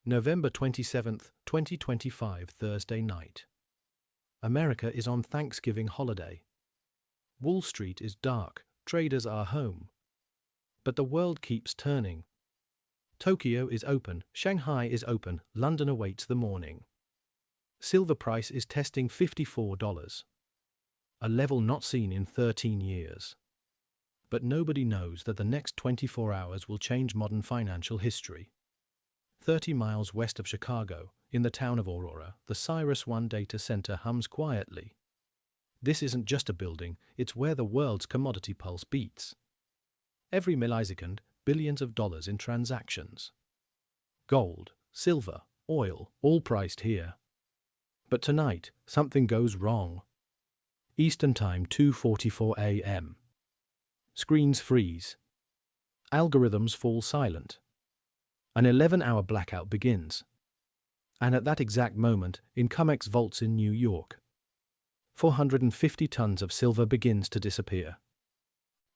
November 27th, 2025, Thursday night. America is on Thanksgiving holiday. Wall Street is dark, traders are home. But the world keeps turning. Tokyo is open, Shanghai is open, London awaits the morning. Silver price is testing $54, a level not seen in 13 years. But nobody knows that the next 24 hours will change modern financial history. 30 miles west of Chicago, in the town of Aurora, the Cyrus One data center hums quietly. This isn't just a building, it's where the world's commodity pulse beats. Every millisecond, billions of dollars in transactions. Gold, silver, oil, all priced here. But tonight, something goes wrong. Eastern Time, 2:44 a.m. Screens freeze. Algorithms fall silent. An 11-hour blackout begins. And at that exact moment, in COMEX vaults in New York, 450 tons of silver begins to disappear.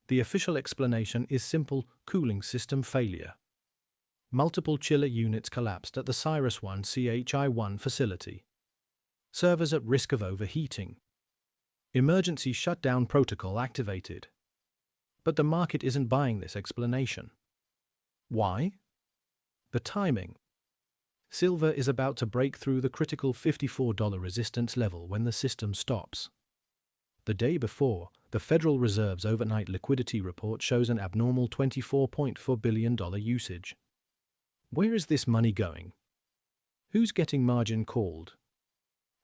The official explanation is simple: cooling system failure. Multiple chiller units collapsed at the Cyrus One CHI-1 facility. Servers at risk of overheating. Emergency shutdown protocol activated. But the market isn't buying this explanation. Why? The timing. Silver is about to break through the critical $54 resistance level when the system stops. The day before, the Federal Reserve's overnight liquidity report shows an abnormal $24.4 billion usage. Where is this money going? Who's getting margin called?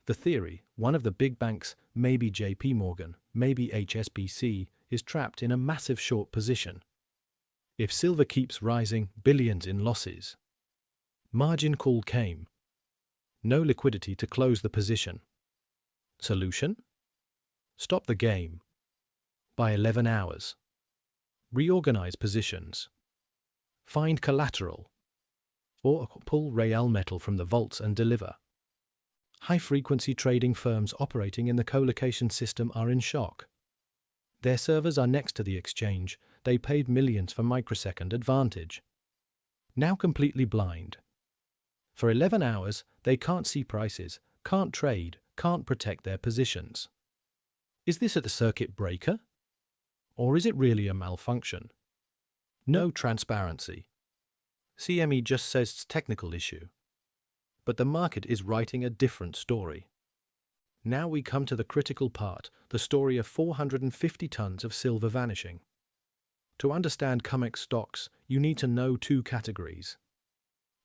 The theory, one of the big banks, maybe JP Morgan, maybe HSBC, is trapped in a massive short position. If silver keeps rising, billions in losses. Margin call came. No liquidity to close the position. Solution? Stop the game. By 11 hours. Reorganize positions. Find collateral. Or pull real metal from the vaults and deliver. High-frequency trading firms operating in the colocation system are in shock. Their servers are next to the exchange. They paid millions for microsecond advantage. Now completely blind. For 11 hours, they can't see prices, can't trade, can't protect their positions. Is this a circuit breaker? Or is it really a malfunction? No transparency. CME just says it's technical issue. But the market is writing a different story. Now we come to the critical part, the story of 450 tons of silver vanishing. To understand COMEX stocks, you need to know two categories.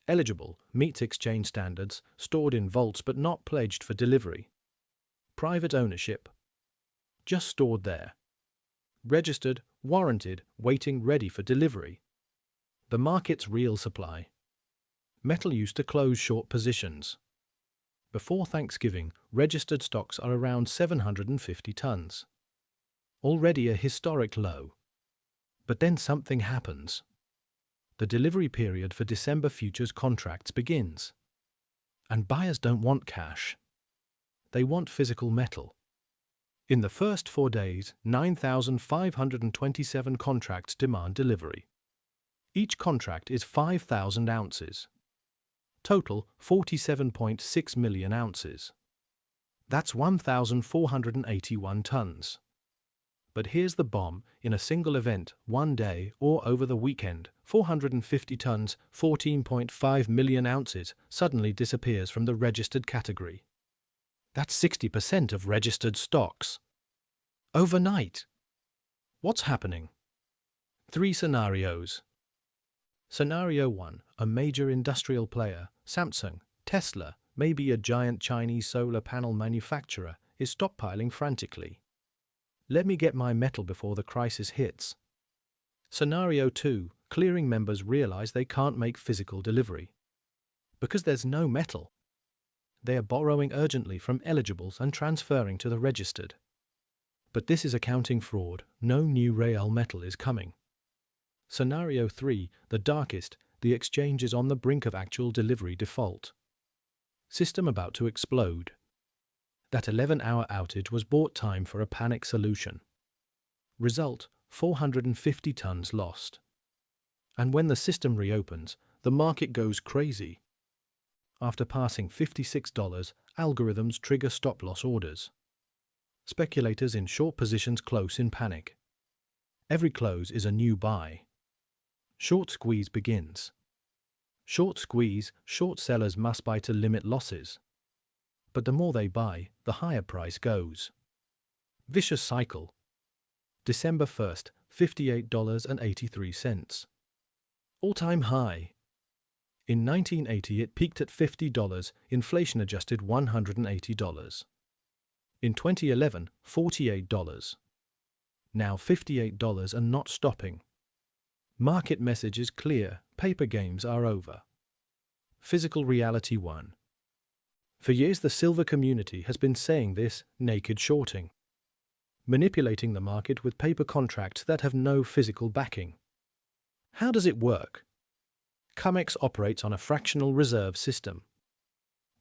Eligible, meets exchange standards, stored in vaults but not pledged for delivery. Private ownership, just stored there. Registered, warranted, waiting ready for delivery. The market's real supply. Metal used to close short positions. Before Thanksgiving, registered stocks are around 750 tons. Already a historic low. But then something happens. The delivery period for December futures contracts begins. And buyers don't want cash. They want physical metal. In the first 4 days, 9,527 contracts demand delivery. Each contract is 5,000 ounces. Total 47.6 million ounces. That's 1,481 tons. But here's the bomb: in a single event, one day, or over the weekend, 450 tons, 14.5 million ounces, suddenly disappears from the registered category. That's 60% of registered stocks. Overnight. What's happening? 3 scenarios. Scenario 1, a major industrial player, Samsung, Tesla, maybe a giant Chinese solar panel manufacturer, is stockpiling frantically. Let me get my metal before the crisis hits. Scenario 2, clearing members realize they can't make physical delivery. Because there's no metal. They are borrowing urgently from eligibles and transferring to the registered. But this is accounting fraud. No new real metal is coming. Scenario 3, the darkest, the exchange is on the brink of actual delivery default. System about to explode. That 11-hour outage was bought time for a panic solution. Result, 450 tons lost. And when the system reopens, the market goes crazy. After passing $56, algorithms trigger stop-loss orders. Speculators in short positions close in panic. Every close is a new buy. Short squeeze begins. Short squeeze, short sellers must buy to limit losses. But the more they buy, the higher price goes. Vicious cycle. December 1st, $58.83. All-time high. In 1980 it peaked at $50, inflation-adjusted $180. In 2011, $48. Now $58 and not stopping. Market message is clear, paper games are over. Physical reality 1. For years the silver community has been saying this, naked shorting. Manipulating the market with paper contracts that have no physical backing. How does it work? COMEX operates on a fractional reserve system.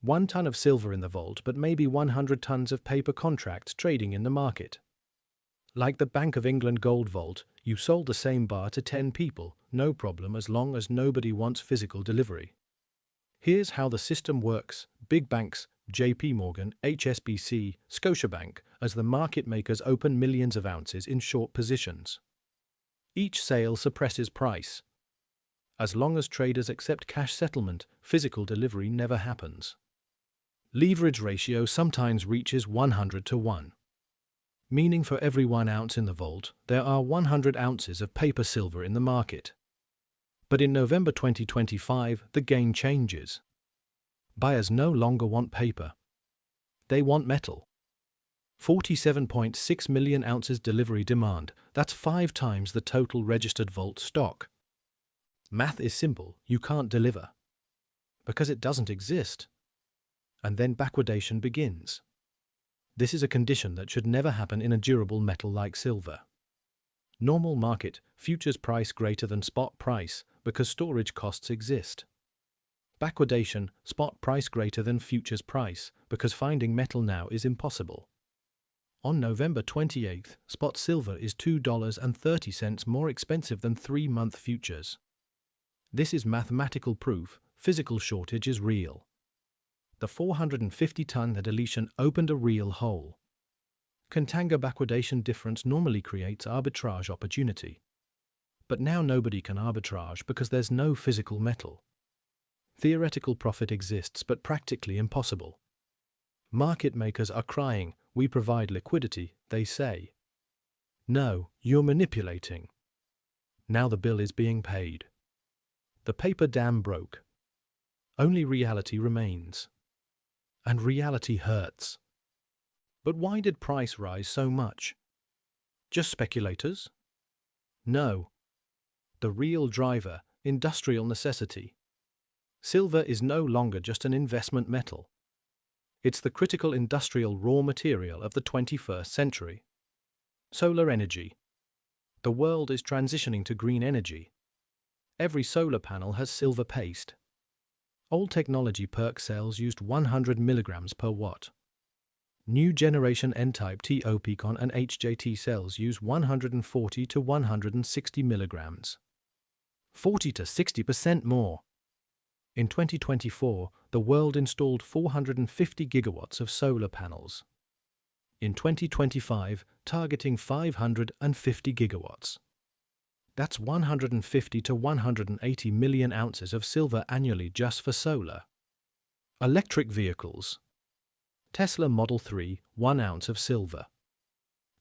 1 ton of silver in the vault, but maybe 100 tons of paper contracts trading in the market. Like the Bank of England gold vault, you sold the same bar to 10 people, no problem as long as nobody wants physical delivery. Here's how the system works. Big banks, JP Morgan, HSBC, Scotiabank, as the market makers open millions of ounces in short positions. Each sale suppresses price. As long as traders accept cash settlement, physical delivery never happens. Leverage ratio sometimes reaches 100 to 1. Meaning for every 1 ounce in the vault, there are 100 ounces of paper silver in the market. But in November 2025, the game changes. Buyers no longer want paper. They want metal. 47.6 million ounces delivery demand, that's 5 times the total registered vault stock. Math is simple, you can't deliver. Because it doesn't exist. And then backwardation begins. This is a condition that should never happen in a durable metal like silver. Normal market, futures price greater than spot price, because storage costs exist. Backwardation, spot price greater than futures price, because finding metal now is impossible. On November 28th, spot silver is $2.30 more expensive than 3-month futures. This is mathematical proof, physical shortage is real. The 450-ton deletion opened a real hole. Contango backwardation difference normally creates arbitrage opportunity. But now nobody can arbitrage because there's no physical metal. Theoretical profit exists but practically impossible. Market makers are crying, we provide liquidity, they say. No, you're manipulating. Now the bill is being paid. The paper dam broke. Only reality remains. And reality hurts. But why did price rise so much? Just speculators? No. The real driver, industrial necessity. Silver is no longer just an investment metal. It's the critical industrial raw material of the 21st century. Solar energy. The world is transitioning to green energy. Every solar panel has silver paste. Old technology PERC cells used 100 milligrams per watt. New generation N-type TOPCon and HJT cells use 140 to 160 milligrams. 40 to 60% more. In 2024, the world installed 450 gigawatts of solar panels. In 2025, targeting 550 gigawatts. That's 150 to 180 million ounces of silver annually just for solar. Electric vehicles. Tesla Model 3, 1 ounce of silver.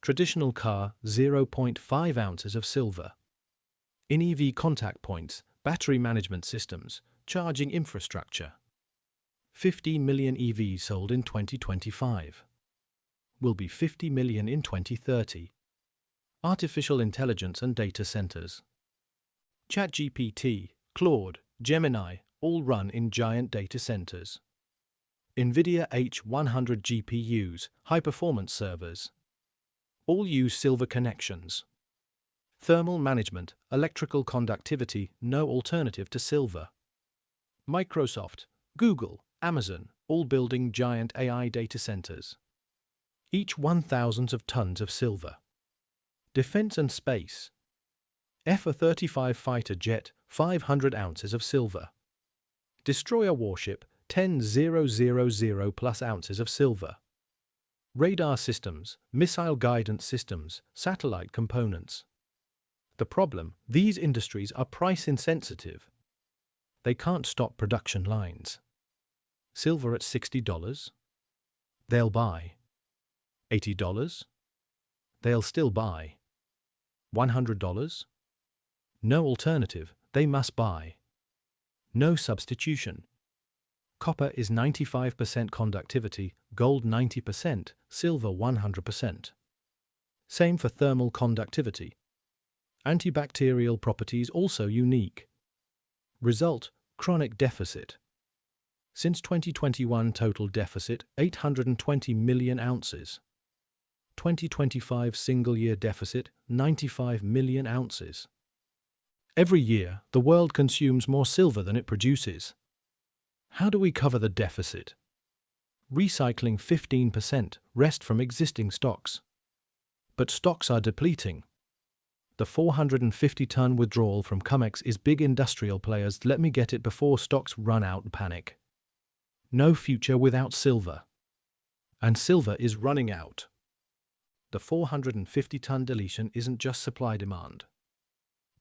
Traditional car, 0.5 ounces of silver. In EV contact points, battery management systems, charging infrastructure. 50 million EVs sold in 2025. Will be 50 million in 2030. Artificial intelligence and data centers. ChatGPT, Claude, Gemini, all run in giant data centers. NVIDIA H100 GPUs, high-performance servers. All use silver connections. Thermal management, electrical conductivity, no alternative to silver. Microsoft, Google, Amazon, all building giant AI data centers. Each 1,000s of tons of silver. Defense and space. F-35 fighter jet, 500 ounces of silver. Destroyer warship, 10,000 plus ounces of silver. Radar systems, missile guidance systems, satellite components. The problem, these industries are price insensitive. They can't stop production lines. Silver at $60? They'll buy. $80? They'll still buy. $100? No alternative, they must buy. No substitution. Copper is 95% conductivity, gold 90%, silver 100%. Same for thermal conductivity. Antibacterial properties also unique. Result, chronic deficit. Since 2021 total deficit 820 million ounces. 2025 single-year deficit 95 million ounces. Every year, the world consumes more silver than it produces. How do we cover the deficit? Recycling 15%, rest from existing stocks. But stocks are depleting. The 450-ton withdrawal from COMEX is big industrial players. Let me get it before stocks run out and panic. No future without silver. And silver is running out. The 450-ton deletion isn't just supply-demand.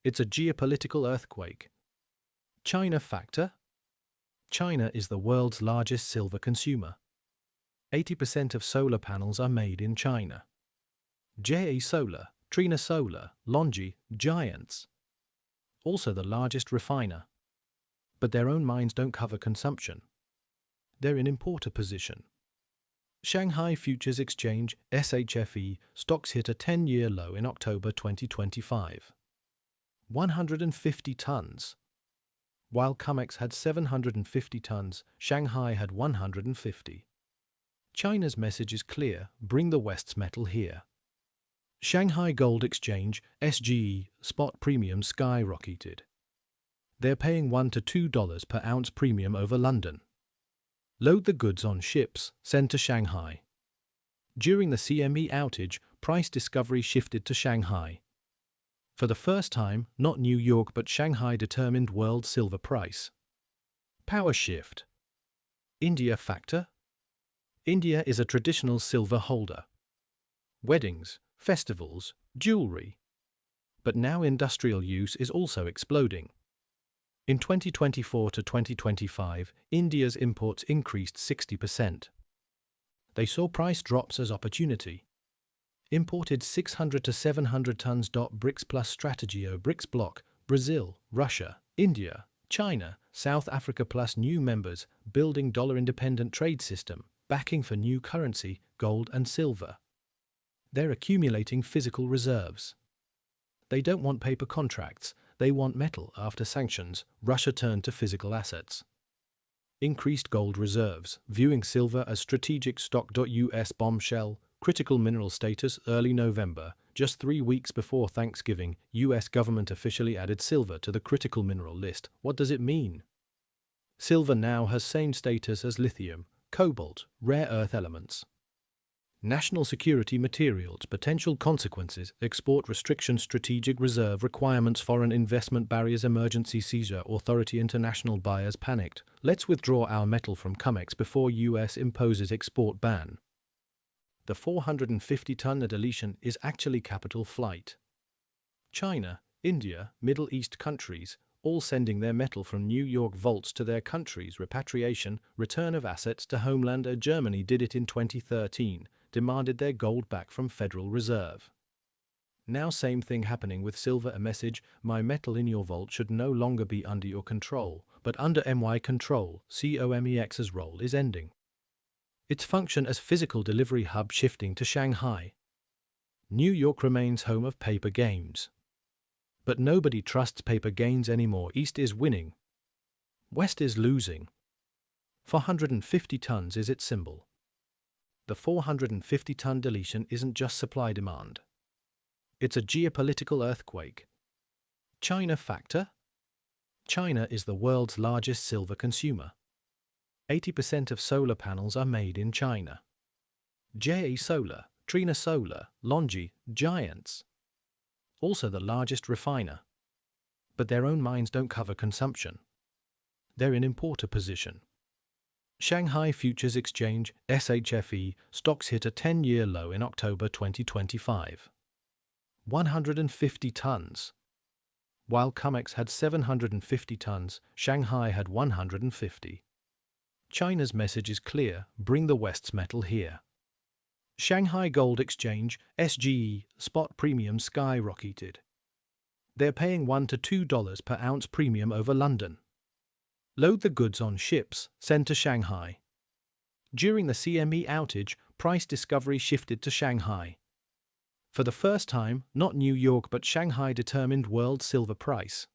It's a geopolitical earthquake. China factor? China is the world's largest silver consumer. 80% of solar panels are made in China. JA Solar, Trina Solar, Longi, giants. Also the largest refiner. But their own mines don't cover consumption. They're in importer position. Shanghai Futures Exchange, SHFE, stocks hit a 10-year low in October 2025. 150 tons. While COMEX had 750 tons, Shanghai had 150. China's message is clear: bring the West's metal here. Shanghai Gold Exchange, SGE, spot premium skyrocketed. They're paying $1 to $2 per ounce premium over London. Load the goods on ships, send to Shanghai. During the CME outage, price discovery shifted to Shanghai. For the first time, not New York but Shanghai determined world silver price. Power shift. India factor? India is a traditional silver holder. Weddings, festivals, jewelry. But now industrial use is also exploding. In 2024 to 2025, India's imports increased 60%. They saw price drops as opportunity. Imported 600 to 700 tons. BRICS plus Strategio BRICS bloc, Brazil, Russia, India, China, South Africa plus new members, building dollar-independent trade system, backing for new currency, gold and silver. They're accumulating physical reserves. They don't want paper contracts, they want metal. After sanctions, Russia turned to physical assets. Increased gold reserves, viewing silver as strategic stock. US bombshell, critical mineral status early November, just 3 weeks before Thanksgiving, US government officially added silver to the critical mineral list. What does it mean? Silver now has same status as lithium, cobalt, rare earth elements. National security materials, potential consequences, export restrictions, strategic reserve requirements, foreign investment barriers, emergency seizure authority, international buyers panicked. Let's withdraw our metal from COMEX before US imposes export ban. The 450-ton deletion is actually capital flight. China, India, Middle East countries, all sending their metal from New York vaults to their countries. Repatriation, return of assets to homeland. Germany did it in 2013. Demanded their gold back from Federal Reserve. Now same thing happening with silver. A message: my metal in your vault should no longer be under your control, but under my control. COMEX's role is ending. Its function as physical delivery hub shifting to Shanghai. New York remains home of paper games. But nobody trusts paper gains anymore. East is winning. West is losing. 450 tons is its symbol. The 450-ton deletion isn't just supply-demand. It's a geopolitical earthquake. China factor? China is the world's largest silver consumer. 80% of solar panels are made in China. JA Solar, Trina Solar, Longi, giants. Also the largest refiner. But their own mines don't cover consumption. They're in importer position. Shanghai Futures Exchange (SHFE) stocks hit a 10-year low in October 2025. 150 tons. While COMEX had 750 tons, Shanghai had 150. China's message is clear: bring the West's metal here. Shanghai Gold Exchange (SGE) spot premium skyrocketed. They're paying $1 to $2 per ounce premium over London. Load the goods on ships, send to Shanghai. During the CME outage, price discovery shifted to Shanghai. For the first time, not New York but Shanghai determined world silver price.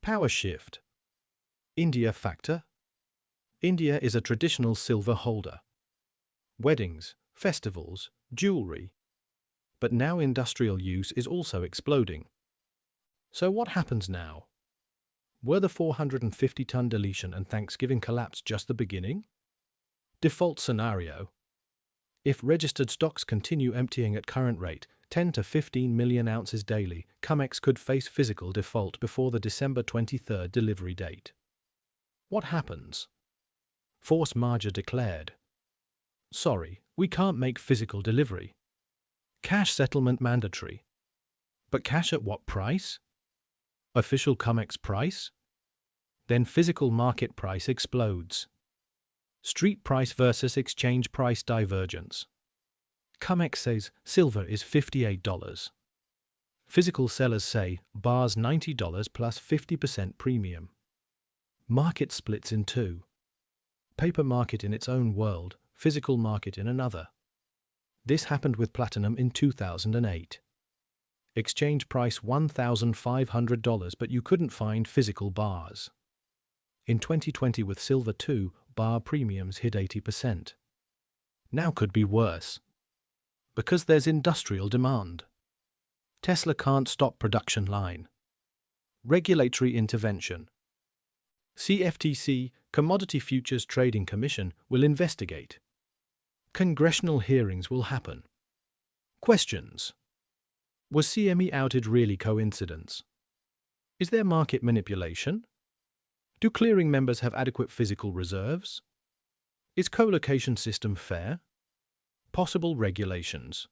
Power shift. India factor. India is a traditional silver holder. Weddings, festivals, jewelry. But now industrial use is also exploding. So what happens now? Were the 450-ton deletion and Thanksgiving collapse just the beginning? Default scenario. If registered stocks continue emptying at current rate, 10 to 15 million ounces daily, COMEX could face physical default before the December 23 delivery date. What happens? Force majeure declared. Sorry, we can't make physical delivery. Cash settlement mandatory. But cash at what price? Official COMEX price? Then physical market price explodes. Street price versus exchange price divergence. COMEX says silver is $58. Physical sellers say bars $90 plus 50% premium. Market splits in two. Paper market in its own world, physical market in another. This happened with platinum in 2008. Exchange price $1,500, but you couldn't find physical bars. In 2020 with silver too, bar premiums hit 80%. Now could be worse. Because there's industrial demand. Tesla can't stop production line. Regulatory intervention. CFTC, Commodity Futures Trading Commission, will investigate. Congressional hearings will happen. Questions. Was CME outage really coincidence? Is there market manipulation? Do clearing members have adequate physical reserves? Is co-location system fair? Possible regulations.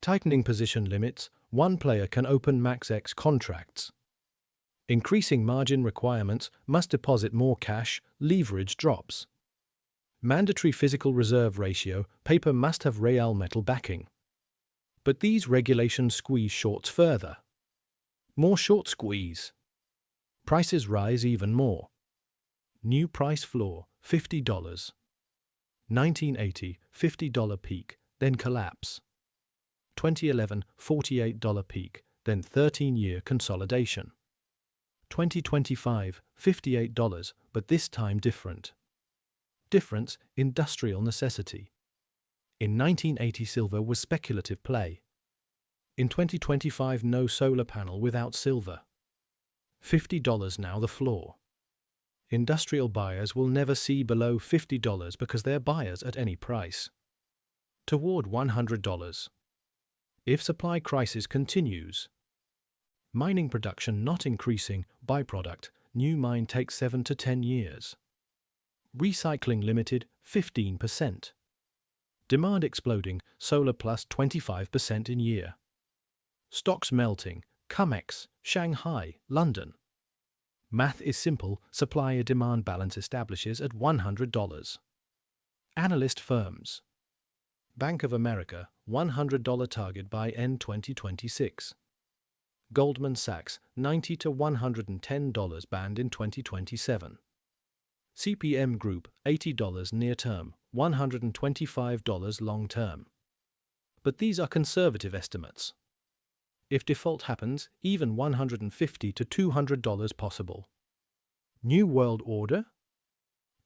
Tightening position limits, one player can open max X contracts. Increasing margin requirements, must deposit more cash, leverage drops. Mandatory physical reserve ratio, paper must have real metal backing. But these regulations squeeze shorts further. More short squeeze. Prices rise even more. New price floor, $50. 1980, $50 peak, then collapse. 2011, $48 peak, then 13-year consolidation. 2025, $58, but this time different. Difference, industrial necessity. In 1980, silver was speculative play. In 2025, no solar panel without silver. $50 now the floor. Industrial buyers will never see below $50 because they're buyers at any price. Toward $100. If supply crisis continues. Mining production not increasing, byproduct, new mine takes 7 to 10 years. Recycling limited, 15%. Demand exploding, solar plus 25% in year. Stocks melting, COMEX, Shanghai, London. Math is simple, supply-demand balance establishes at $100. Analyst firms. Bank of America, $100 target by end 2026. Goldman Sachs, $90 to $110 band in 2027. CPM Group, $80 near term, $125 long term. But these are conservative estimates. If default happens, even $150 to $200 possible. New World Order?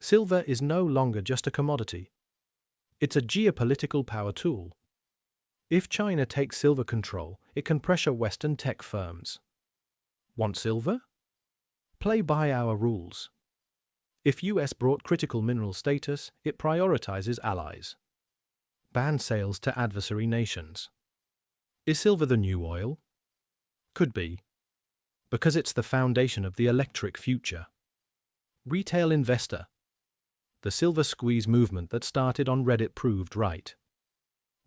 Silver is no longer just a commodity. It's a geopolitical power tool. If China takes silver control, it can pressure Western tech firms. Want silver? Play by our rules. If US brought critical mineral status, it prioritizes allies. Ban sales to adversary nations. Is silver the new oil? Could be. Because it's the foundation of the electric future. Retail investor. The silver squeeze movement that started on Reddit proved right.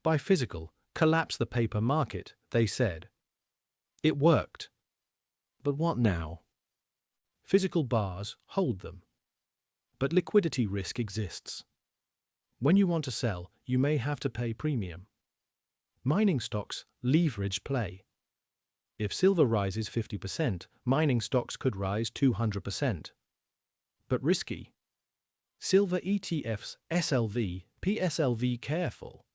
Buy physical, collapse the paper market, they said. It worked. But what now? Physical bars hold them. But liquidity risk exists. When you want to sell, you may have to pay premium. Mining stocks leverage play. If silver rises 50%, mining stocks could rise 200%. But risky. Silver ETFs SLV, PSLV careful.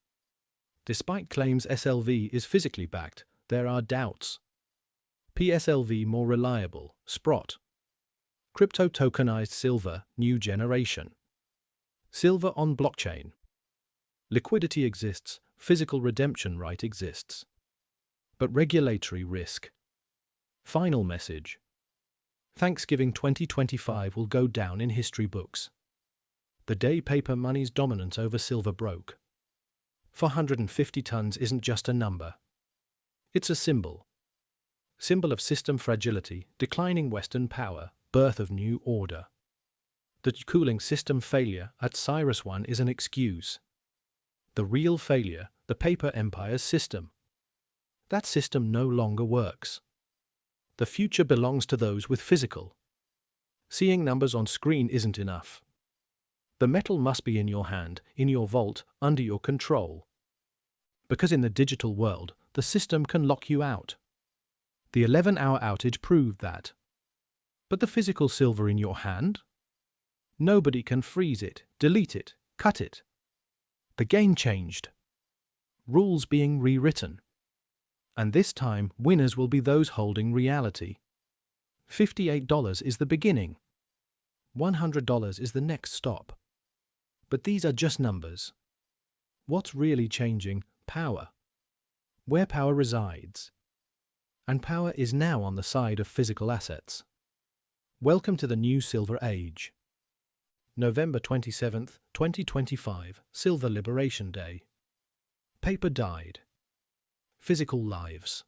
Despite claims SLV is physically backed, there are doubts. PSLV more reliable, Sprott. Crypto tokenized silver, new generation. Silver on blockchain. Liquidity exists, physical redemption right exists. But regulatory risk. Final message. Thanksgiving 2025 will go down in history books. The day paper money's dominance over silver broke. 450 tons isn't just a number. It's a symbol. Symbol of system fragility, declining Western power, birth of new order. The cooling system failure at Cyrus 1 is an excuse. The real failure, the paper empire's system. That system no longer works. The future belongs to those with physical. Seeing numbers on screen isn't enough. The metal must be in your hand, in your vault, under your control. Because in the digital world, the system can lock you out. The 11-hour outage proved that. But the physical silver in your hand? Nobody can freeze it, delete it, cut it. The game changed. Rules being rewritten. And this time, winners will be those holding reality. $58 is the beginning. $100 is the next stop. But these are just numbers. What's really changing? Power. Where power resides. And power is now on the side of physical assets. Welcome to the new silver age. November 27th, 2025, Silver Liberation Day. Paper died. Physical lives.